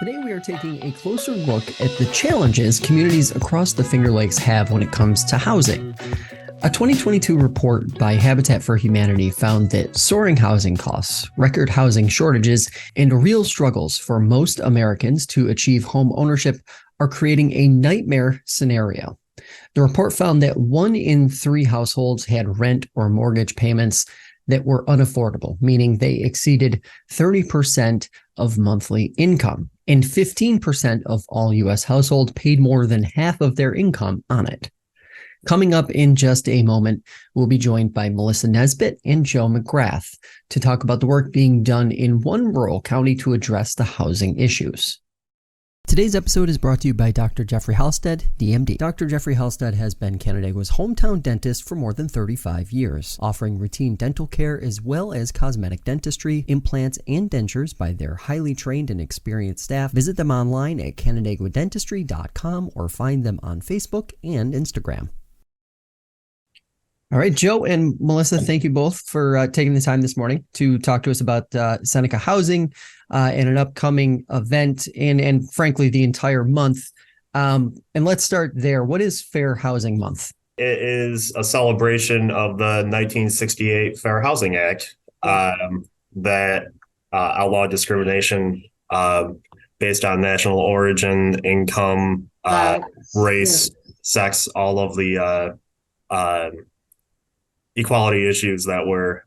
Today we are taking a closer look at the challenges communities across the Finger Lakes have when it comes to housing. A 2022 report by Habitat for Humanity found that soaring housing costs, record housing shortages, and real struggles for most Americans to achieve home ownership are creating a nightmare scenario. The report found that 1 in 3 households had rent or mortgage payments that were unaffordable, meaning they exceeded 30% of monthly income, and 15% of all U.S. households paid more than half of their income on it. Coming up in just a moment, we'll be joined by Melissa Nesbitt and Joe McGrath to talk about the work being done in one rural county to address the housing issues. Today's episode is brought to you by Dr. Jeffrey Halstead, DMD. Dr. Jeffrey Halstead has been Canandaigua's hometown dentist for more than 35 years, offering routine dental care as well as cosmetic dentistry, implants, and dentures by their highly trained and experienced staff. Visit them online at canandaiguadentistry.com or find them on Facebook and Instagram. All right, Joe and Melissa, thank you both for taking the time this morning to talk to us about Seneca Housing and an upcoming event and frankly, the entire month. And let's start there. What is Fair Housing Month? It is a celebration of the 1968 Fair Housing Act that outlawed discrimination based on national origin, income, race, sex, all of the equality issues that were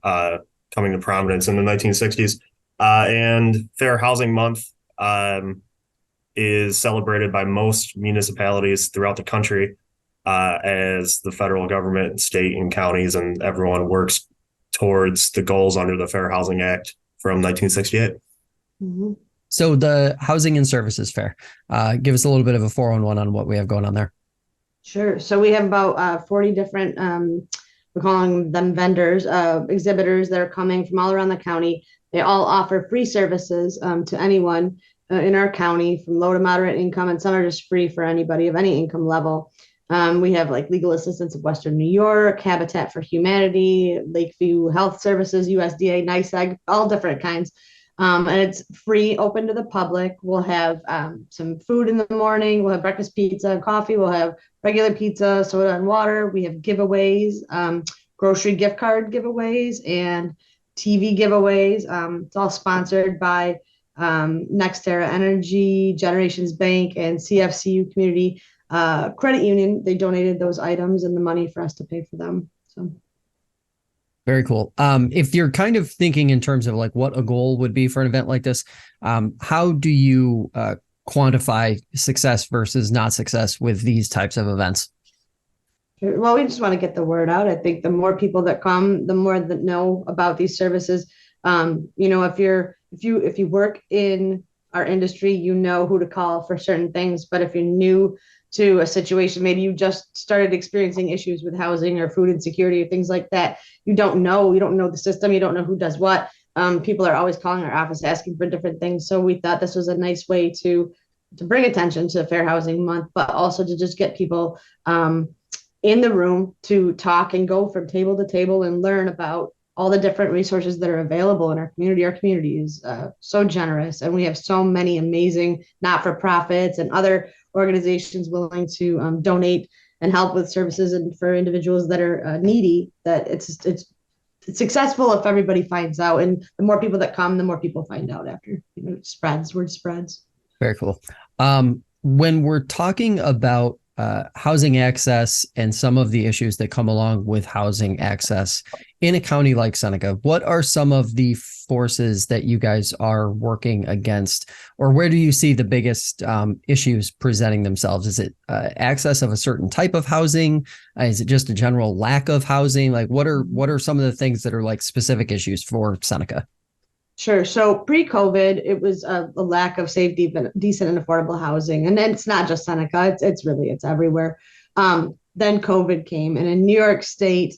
coming to prominence in the 1960s. And Fair Housing Month is celebrated by most municipalities throughout the country as the federal government, state and counties, and everyone works towards the goals under the Fair Housing Act from 1968. Mm-hmm. So the Housing and Services Fair, give us a little bit of a 411 on what we have going on there. Sure. So we have about 40 different we're calling them vendors, exhibitors that are coming from all around the county. They all offer free services to anyone in our county from low to moderate income, and some are just free for anybody of any income level. We have like Legal Assistance of Western New York, Habitat for Humanity, Lakeview Health Services, USDA, NYSEG, all different kinds. And it's free, open to the public. We'll have some food in the morning. We'll have breakfast pizza and coffee. We'll have regular pizza, soda, and water. We have giveaways, grocery gift card giveaways, and TV giveaways. It's all sponsored by NextEra Energy, Generations Bank, and CFCU Community Credit Union. They donated those items and the money for us to pay for them. So. Very cool. If you're kind of thinking in terms of like what a goal would be for an event like this, how do you quantify success versus not success with these types of events? Well, we just want to get the word out. I think the more people that come, the more that know about these services. If you work in our industry, you know who to call for certain things. But if you're new to a situation, maybe you just started experiencing issues with housing or food insecurity or things like that, you don't know the system, you don't know who does what. People are always calling our office asking for different things. So we thought this was a nice way to bring attention to Fair Housing Month, but also to just get people in the room to talk and go from table to table and learn about all the different resources that are available in our community. Our community is so generous, and we have so many amazing not-for-profits and other organizations willing to donate and help with services and for individuals that are needy, that it's successful if everybody finds out. And the more people that come, the more people find out after, word spreads. Very cool. When we're talking about housing access and some of the issues that come along with housing access in a county like Seneca, what are some of the forces that you guys are working against, or where do you see the biggest issues presenting themselves? Is it access of a certain type of housing? Is it just a general lack of housing? Like what are some of the things that are like specific issues for Seneca? Sure. So pre-COVID, it was a lack of safe, decent, and affordable housing. And then it's not just Seneca, it's everywhere. Then COVID came, and in New York State,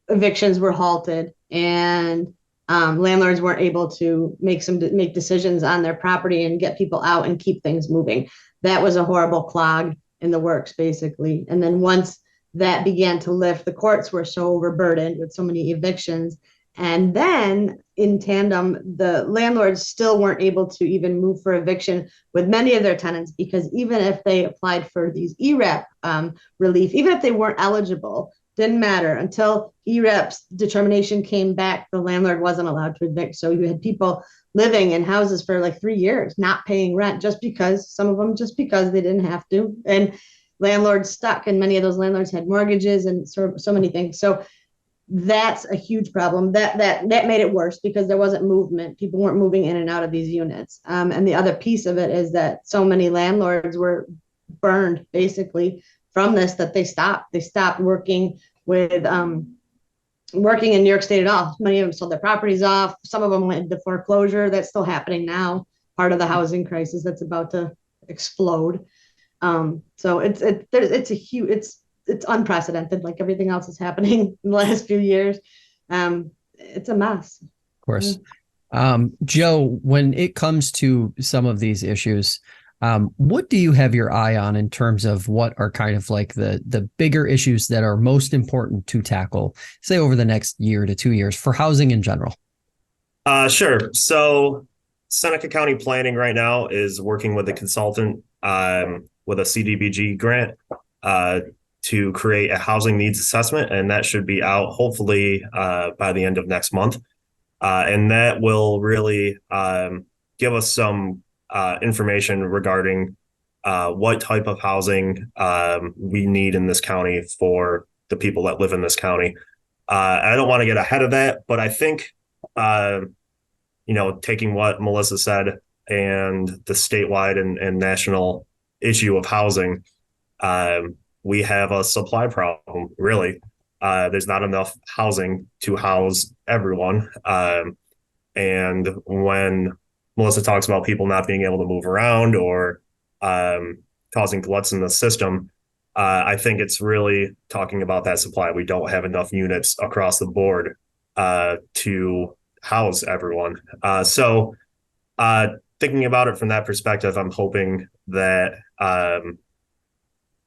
evictions were halted, and landlords weren't able to make decisions on their property and get people out and keep things moving. That was a horrible clog in the works, basically. And then once that began to lift. The courts were so overburdened with so many evictions. And then in tandem, the landlords still weren't able to even move for eviction with many of their tenants, because even if they applied for these ERAP relief, even if they weren't eligible, didn't matter until ERAP's determination came back, the landlord wasn't allowed to evict. So you had people living in houses for like 3 years, not paying rent, just because some of them, just because they didn't have to. And landlords stuck, and many of those landlords had mortgages and so many things. So that's a huge problem. That made it worse because there wasn't movement. People weren't moving in and out of these units. And the other piece of it is that so many landlords were burned basically from this that they stopped. They stopped working with working in New York State at all. Many of them sold their properties off. Some of them went into foreclosure. That's still happening now. Part of the housing crisis that's about to explode. So it's unprecedented, like everything else is happening in the last few years. It's a mess. Of course. Joe, when it comes to some of these issues, what do you have your eye on in terms of what are kind of like the bigger issues that are most important to tackle, say over the next year to 2 years for housing in general? Sure. So Seneca County Planning right now is working with a consultant with a CDBG grant to create a housing needs assessment, and that should be out hopefully by the end of next month. And that will really give us some information regarding what type of housing we need in this county for the people that live in this county. I don't want to get ahead of that, but I think, taking what Melissa said and the statewide and national issue of housing, we have a supply problem, really. There's not enough housing to house everyone. And when Melissa talks about people not being able to move around or causing gluts in the system, I think it's really talking about that supply. We don't have enough units across the board to house everyone. So thinking about it from that perspective, I'm hoping that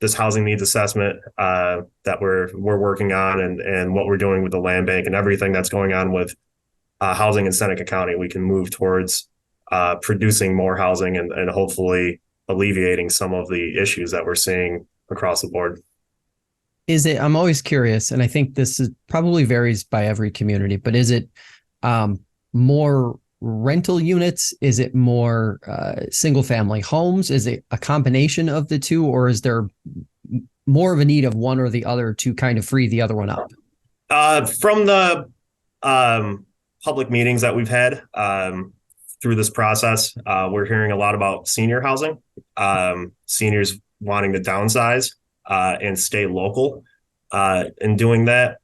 this housing needs assessment that we're working on and what we're doing with the land bank and everything that's going on with housing in Seneca County, we can move towards producing more housing and hopefully alleviating some of the issues that we're seeing across the board. I'm always curious, and I think this probably varies by every community, but is it more rental units? Is it more single family homes? Is it a combination of the two, or is there more of a need of one or the other to kind of free the other one up? From the public meetings that we've had through this process, we're hearing a lot about senior housing, seniors wanting to downsize and stay local in doing that.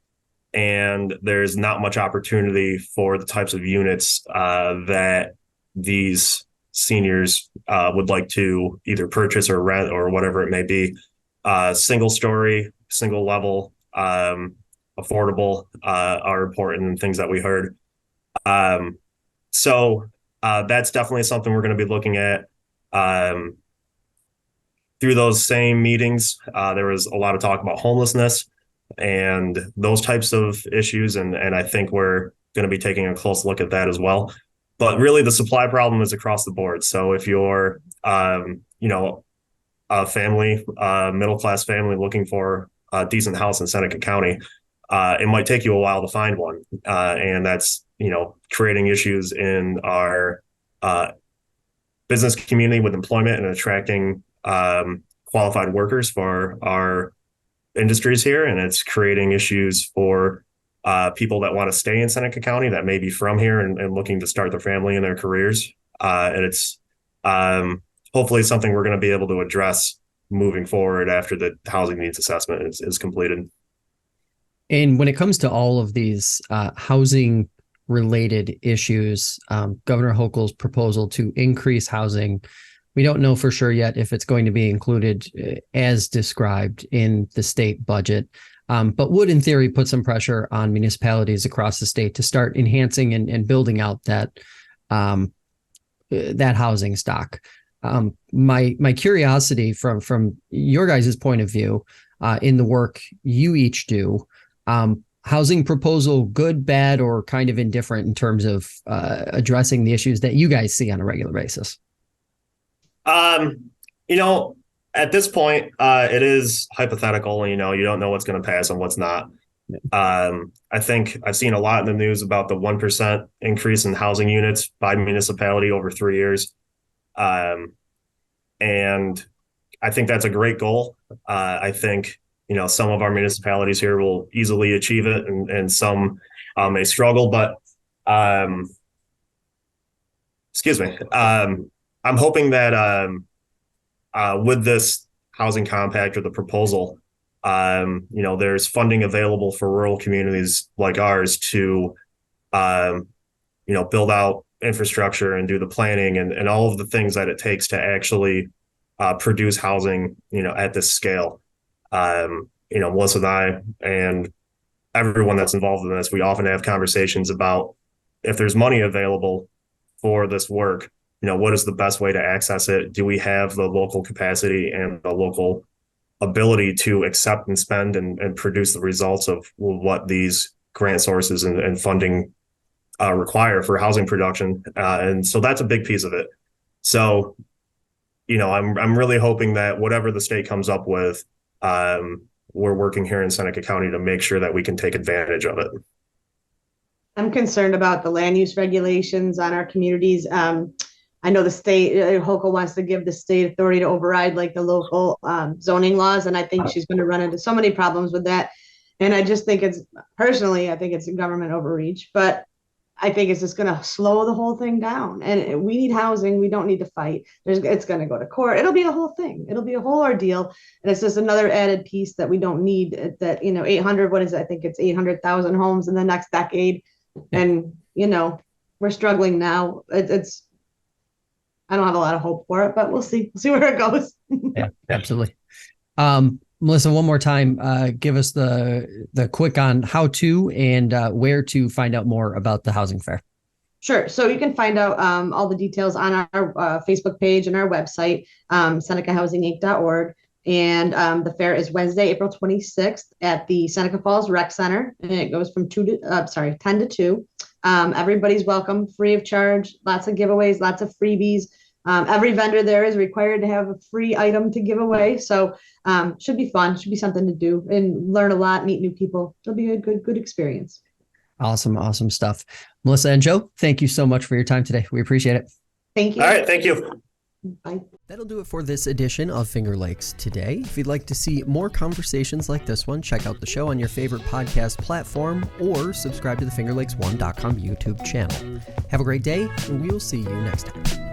And there's not much opportunity for the types of units that these seniors would like to either purchase or rent or whatever it may be. Single story, single level, affordable are important and things that we heard. So that's definitely something we're going to be looking at. Through those same meetings, there was a lot of talk about homelessness and those types of issues. And I think we're going to be taking a close look at that as well. But really, the supply problem is across the board. So if you're, a family, middle-class family looking for a decent house in Seneca County, it might take you a while to find one. And that's, creating issues in our business community with employment and attracting qualified workers for our industries here, and it's creating issues for people that want to stay in Seneca County that may be from here and looking to start their family and their careers. And it's hopefully something we're going to be able to address moving forward after the housing needs assessment is completed. And when it comes to all of these housing related issues, Governor Hochul's proposal to increase housing, we don't know for sure yet if it's going to be included as described in the state budget, but would in theory put some pressure on municipalities across the state to start enhancing and building out that housing stock. My curiosity from your guys' point of view, in the work you each do. Housing proposal, good, bad, or kind of indifferent in terms of addressing the issues that you guys see on a regular basis? At this point, it is hypothetical. You don't know what's going to pass and what's not. I think I've seen a lot in the news about the 1% increase in housing units by municipality over 3 years. And I think that's a great goal. I think, some of our municipalities here will easily achieve it and some may struggle, but excuse me. I'm hoping that with this housing compact or the proposal, there's funding available for rural communities like ours to, build out infrastructure and do the planning and all of the things that it takes to actually produce housing, at this scale. Melissa and I and everyone that's involved in this, we often have conversations about if there's money available for this work, what is the best way to access it? Do we have the local capacity and the local ability to accept and spend and produce the results of what these grant sources and funding require for housing production? And so that's a big piece of it. So, I'm really hoping that whatever the state comes up with, we're working here in Seneca County to make sure that we can take advantage of it. I'm concerned about the land use regulations on our communities. I know the state, HOCO wants to give the state authority to override like the local zoning laws. And I think she's going to run into so many problems with that. And I just think I think it's a government overreach, but I think it's just going to slow the whole thing down. And we need housing. We don't need to fight. It's going to go to court. It'll be a whole thing. It'll be a whole ordeal. And it's just another added piece that we don't need that, 800, what is it? I think it's 800,000 homes in the next decade. And, we're struggling now. I don't have a lot of hope for it, but we'll see. We'll see where it goes. Yeah, absolutely. Melissa, one more time, give us the quick on how to and where to find out more about the housing fair. Sure. So you can find out all the details on our Facebook page and our website, senecahousing.org. And the fair is Wednesday, April 26th at the Seneca Falls Rec Center. And it goes from 10 to 2. Everybody's welcome, free of charge, lots of giveaways, lots of freebies. Every vendor there is required to have a free item to give away. So should be fun, should be something to do and learn a lot, meet new people. It'll be a good experience. Awesome stuff. Melissa and Joe, thank you so much for your time today. We appreciate it. Thank you. All right. Thank you. Bye. That'll do it for this edition of Finger Lakes Today. If you'd like to see more conversations like this one, check out the show on your favorite podcast platform or subscribe to the FingerLakes1.com YouTube channel. Have a great day, and we will see you next time.